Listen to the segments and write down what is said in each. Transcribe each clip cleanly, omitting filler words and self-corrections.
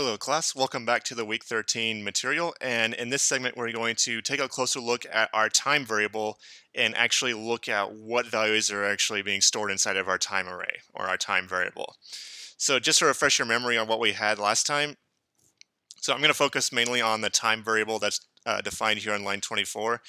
Hello class, welcome back to the week 13 material, and in this segment we're going to take a closer look at our time variable and actually look at what values are actually being stored inside of our time array or our time variable. So just to refresh your memory on what we had last time, so I'm going to focus mainly on the time variable that's defined here on line 24.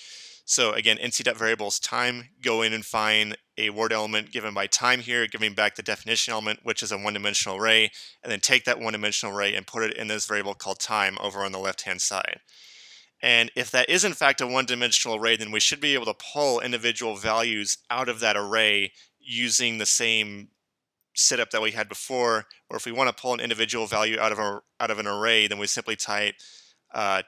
So again, NC variables time, go in and find a word element given by time here, giving back the definition element, which is a one-dimensional array, and then take that one-dimensional array and put it in this variable called time over on the left-hand side. And if that is in fact a one-dimensional array, then we should be able to pull individual values out of that array using the same setup that we had before. Or if we want to pull an individual value out of an array, then we simply type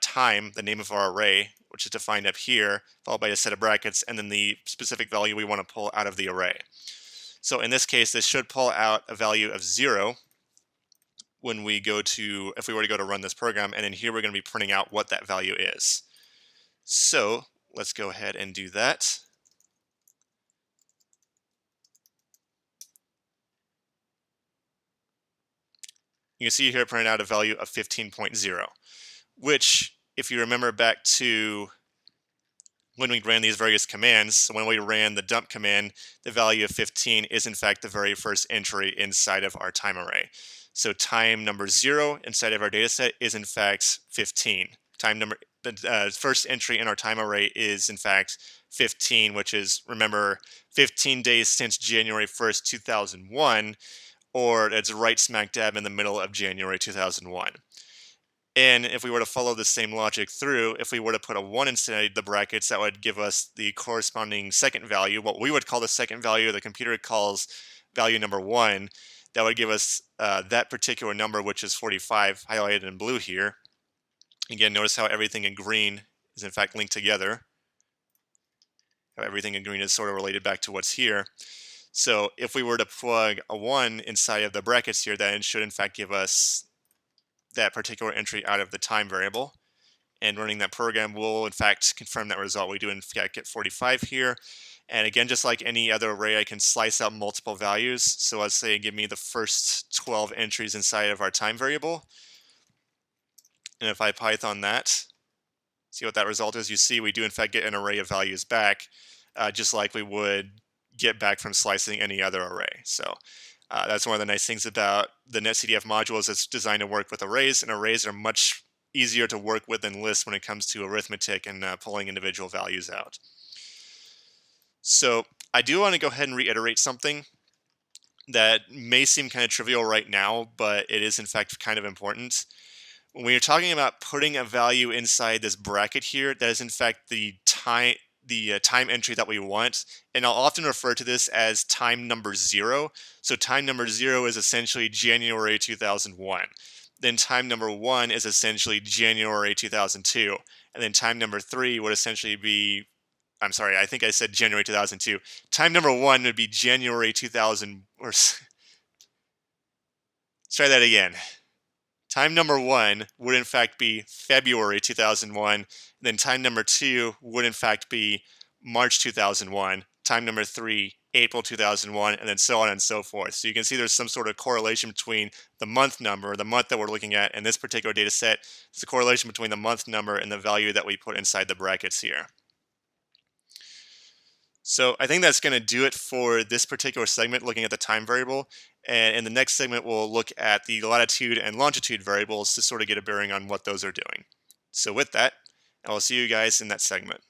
time, the name of our array, which is defined up here, followed by a set of brackets, and then the specific value we want to pull out of the array. So in this case, this should pull out a value of 0 when we go to, if we were to go to run this program, and then here we're going to be printing out what that value is. So let's go ahead and do that. You can see here printed out a value of 15.0, which, if you remember back to when we ran these various commands, so when we ran the dump command, the value of 15 is in fact the very first entry inside of our time array. So time number 0 inside of our data set is in fact 15. The first entry in our time array is in fact 15, which is, remember, 15 days since January 1st, 2001, or it's right smack dab in the middle of January 2001. And if we were to follow the same logic through, if we were to put a 1 inside the brackets, that would give us the corresponding second value, what we would call the second value, the computer calls value number 1. That would give us that particular number, which is 45, highlighted in blue here. Again, notice how everything in green is in fact linked together. How everything in green is sort of related back to what's here. So if we were to plug a 1 inside of the brackets here, then it should in fact give us that particular entry out of the time variable, and running that program will in fact confirm that result. We do in fact get 45 here, and again, just like any other array, I can slice out multiple values. So let's say give me the first 12 entries inside of our time variable, and if I Python that, see what that result is. You see we do in fact get an array of values back, just like we would get back from slicing any other array. So that's one of the nice things about the NetCDF module is it's designed to work with arrays, and arrays are much easier to work with than lists when it comes to arithmetic and pulling individual values out. So I do want to go ahead and reiterate something that may seem kind of trivial right now, but it is in fact kind of important. When you're talking about putting a value inside this bracket here, that is in fact the time entry that we want, and I'll often refer to this as time number 0. So time number 0 is essentially January 2001. Then time number 1 is essentially January 2002. And then time number 3 would essentially be, I'm sorry, I think I said January 2002. Time number 1 would be January 2000, or let's try that again. Time number 1 would in fact be February 2001. Then time number 2 would in fact be March 2001. Time number 3, April 2001, and then so on and so forth. So you can see there's some sort of correlation between the month number, the month that we're looking at in this particular data set. There's a correlation between the month number and the value that we put inside the brackets here. So I think that's going to do it for this particular segment, looking at the time variable. And in the next segment, we'll look at the latitude and longitude variables to sort of get a bearing on what those are doing. So with that, I will see you guys in that segment.